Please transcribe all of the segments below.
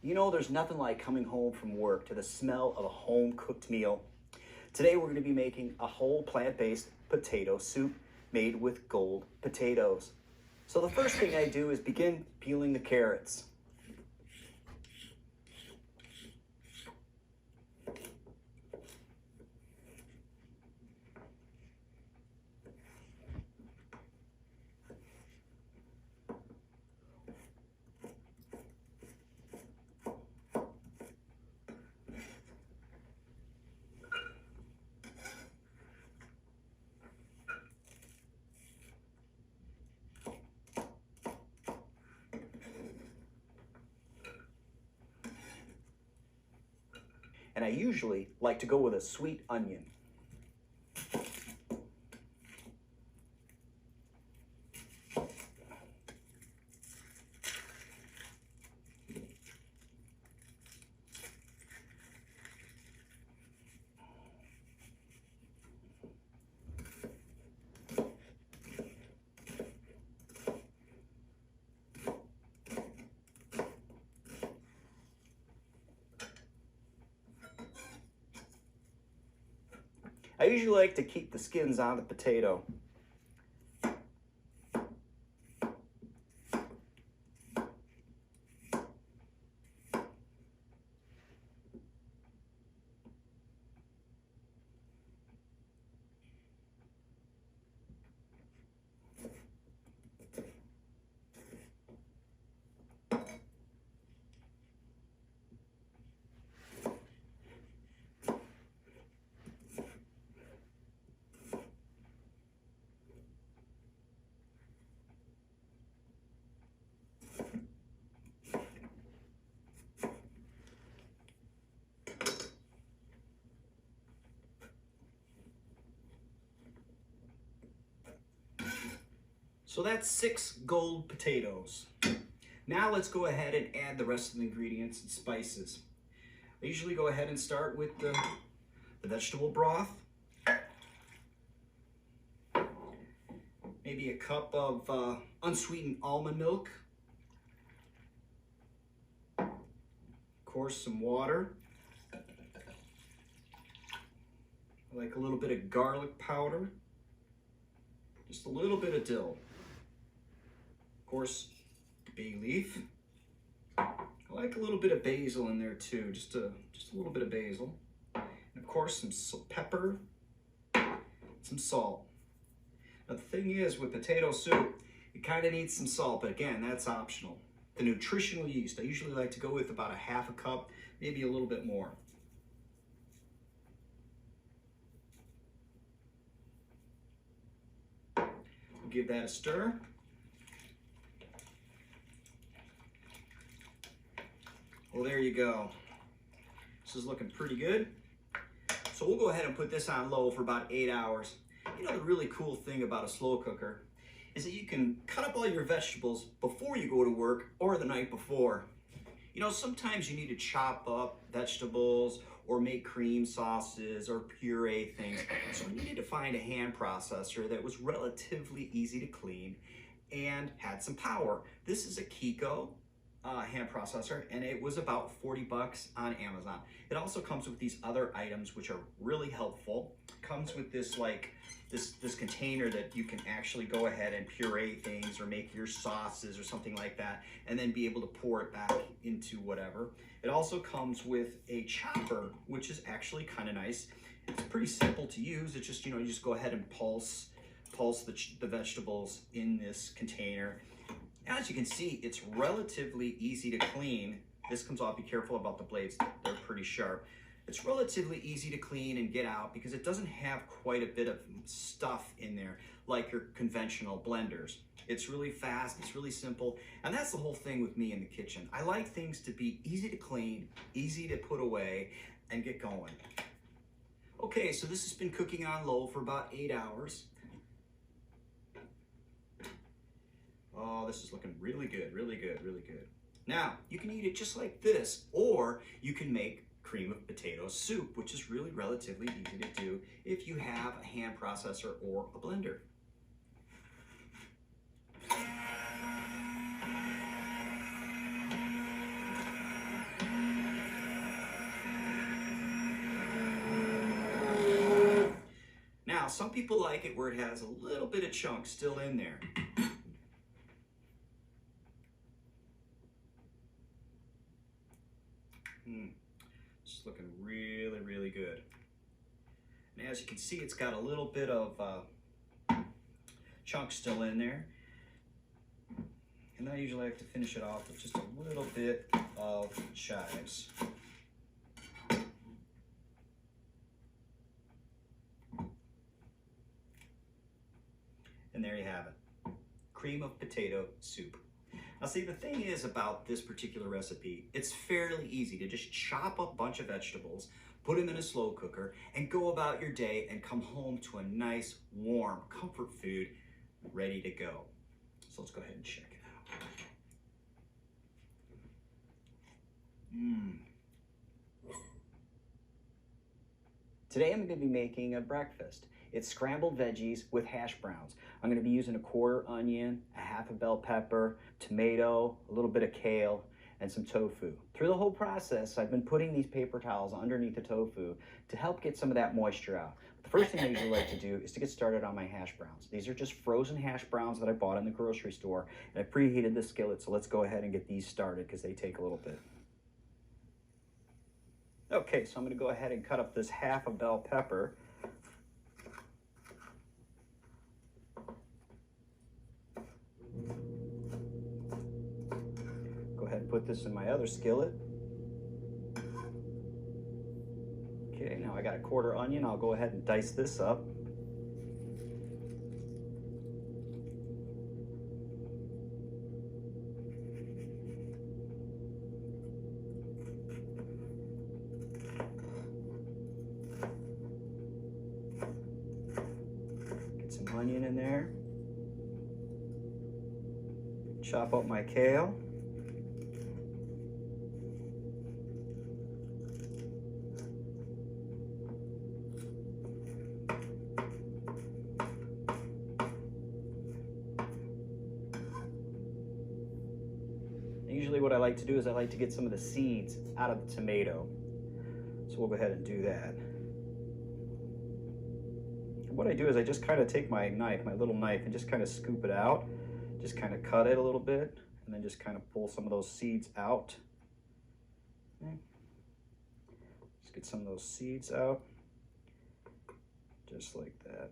You know, there's nothing like coming home from work to the smell of a home-cooked meal. Today we're going to be making a whole plant-based potato soup made with gold potatoes. So the first thing I do is begin peeling the carrots. And I usually like to go with a sweet onion. I usually like to keep the skins on the potato. So that's 6 gold potatoes. Now let's go ahead and add the rest of the ingredients and spices. I usually go ahead and start with the vegetable broth. Maybe a cup of unsweetened almond milk. Of course, some water. I like a little bit of garlic powder. Just a little bit of dill. Of course, bay leaf. I like a little bit of basil in there too, just a little bit of basil. And of course, some pepper, some salt. Now the thing is, with potato soup, it kind of needs some salt, but again, that's optional. The nutritional yeast, I usually like to go with about a half a cup, maybe a little bit more. We'll give that a stir. Well, there you go. This is looking pretty good. So we'll go ahead and put this on low for about 8 hours. You know, the really cool thing about a slow cooker is that you can cut up all your vegetables before you go to work or the night before. You know, sometimes you need to chop up vegetables or make cream sauces or puree things. So I needed to find a hand processor that was relatively easy to clean and had some power. This is a Kiko hand processor, and it was about 40 bucks on Amazon. It also comes with these other items which are really helpful. It comes with this this container that you can actually go ahead and puree things or make your sauces or something like that, and then be able to pour it back into whatever. It also comes with a chopper, which is actually kind of nice. It's pretty simple to use. It's just, you know, you just go ahead and pulse the vegetables in this container. As you can see, it's relatively easy to clean. This comes off, be careful about the blades, they're pretty sharp. It's relatively easy to clean and get out because it doesn't have quite a bit of stuff in there like your conventional blenders. It's really fast, it's really simple, and that's the whole thing with me in the kitchen. I like things to be easy to clean, easy to put away, and get going. Okay, so this has been cooking on low for about 8 hours. Oh, this is looking really good, really good, really good. Now, you can eat it just like this, or you can make cream of potato soup, which is really relatively easy to do if you have a hand processor or a blender. Now, some people like it where it has a little bit of chunk still in there. It's looking really, really good. And as you can see, it's got a little bit of chunk still in there. And I usually like to finish it off with just a little bit of chives. And there you have it, cream of potato soup. Now see, the thing is about this particular recipe, it's fairly easy to just chop up a bunch of vegetables, put them in a slow cooker, and go about your day and come home to a nice, warm, comfort food ready to go. So let's go ahead and check it out. Today I'm going to be making a breakfast. It's scrambled veggies with hash browns. I'm going to be using a quarter onion, a half a bell pepper, tomato, a little bit of kale, and some tofu. Through the whole process, I've been putting these paper towels underneath the tofu to help get some of that moisture out. The first thing I usually like to do is to get started on my hash browns. These are just frozen hash browns that I bought in the grocery store, and I preheated the skillet, so let's go ahead and get these started because they take a little bit. Okay, so I'm going to go ahead and cut up this half a bell pepper. Go ahead and put this in my other skillet. Okay, now I got a quarter onion. I'll go ahead and dice this up. Get some onion in there. Chop up my kale. Usually what I like to do is I like to get some of the seeds out of the tomato. So we'll go ahead and do that. And what I do is I just kind of take my knife, my little knife, and just kind of scoop it out. Just kind of cut it a little bit, and then just kind of pull some of those seeds out. Okay. Just get some of those seeds out, just like that.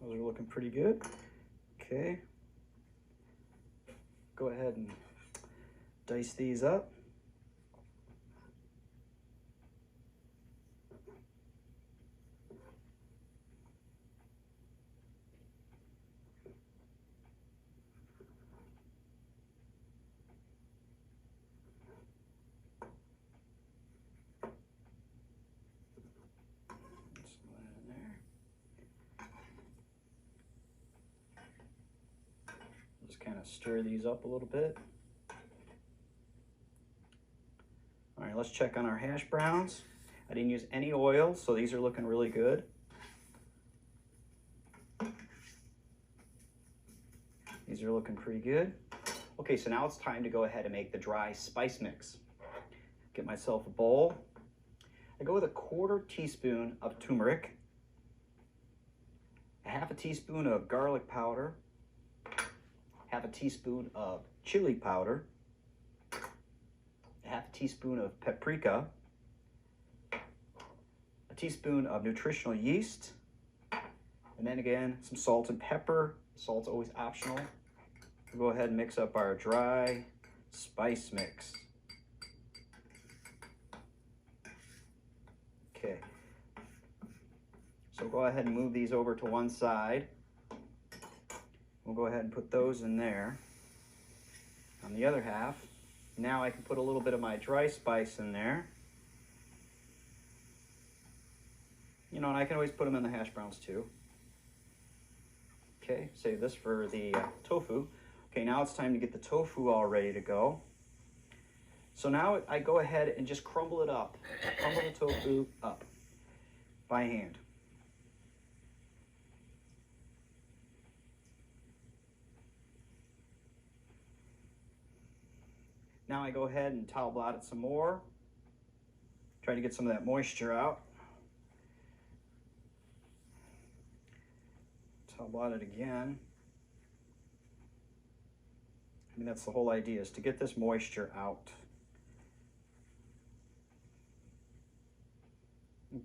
Those are looking pretty good. Okay. Go ahead and dice these up. Just kind of stir these up a little bit. All right, let's check on our hash browns. I didn't use any oil, so these are looking really good. These are looking pretty good. Okay, so now it's time to go ahead and make the dry spice mix. Get myself a bowl. I go with a quarter teaspoon of turmeric, a half a teaspoon of garlic powder, half a teaspoon of chili powder, a half a teaspoon of paprika, a teaspoon of nutritional yeast, and then again, some salt and pepper. Salt's always optional. We'll go ahead and mix up our dry spice mix. Okay. So go ahead and move these over to one side. We'll go ahead and put those in there. On the other half, now I can put a little bit of my dry spice in there. You know, and I can always put them in the hash browns too. Okay, save this for the tofu. Okay, now it's time to get the tofu all ready to go. So now I go ahead and just crumble it up. Crumble the tofu up by hand. Now I go ahead and towel blot it some more. Try to get some of that moisture out. How about it again? I mean, that's the whole idea, is to get this moisture out.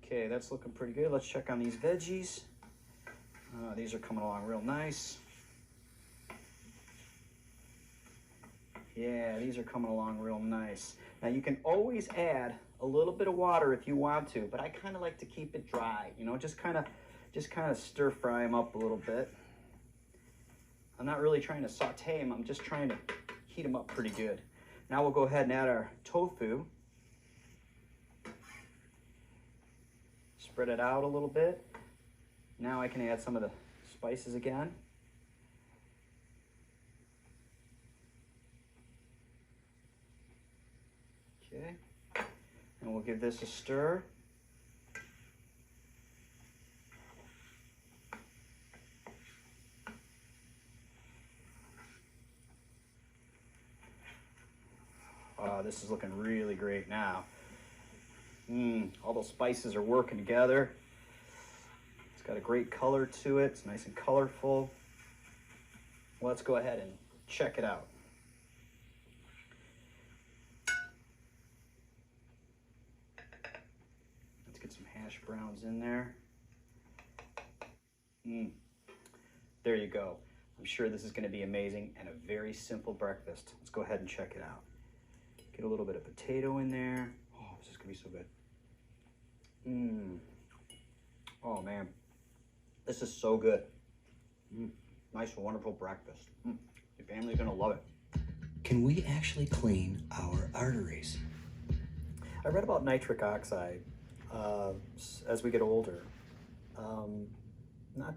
Okay, that's looking pretty good. Let's check on these veggies. These are coming along real nice. Yeah, these are coming along real nice. Now you can always add a little bit of water if you want to, but I kind of like to keep it dry. You know, just kind of stir fry them up a little bit. I'm not really trying to saute them. I'm just trying to heat them up pretty good. Now we'll go ahead and add our tofu. Spread it out a little bit. Now I can add some of the spices again. Okay, and we'll give this a stir. This is looking really great now. All those spices are working together. It's got a great color to it. It's nice and colorful. Well, let's go ahead and check it out. Let's get some hash browns in there. There you go. I'm sure this is going to be amazing and a very simple breakfast. Let's go ahead and check it out. Get a little bit of potato in there. Oh, this is going to be so good. Oh, man. This is so good. Nice, wonderful breakfast. Your family's going to love it. Can we actually clean our arteries? I read about nitric oxide as we get older. Not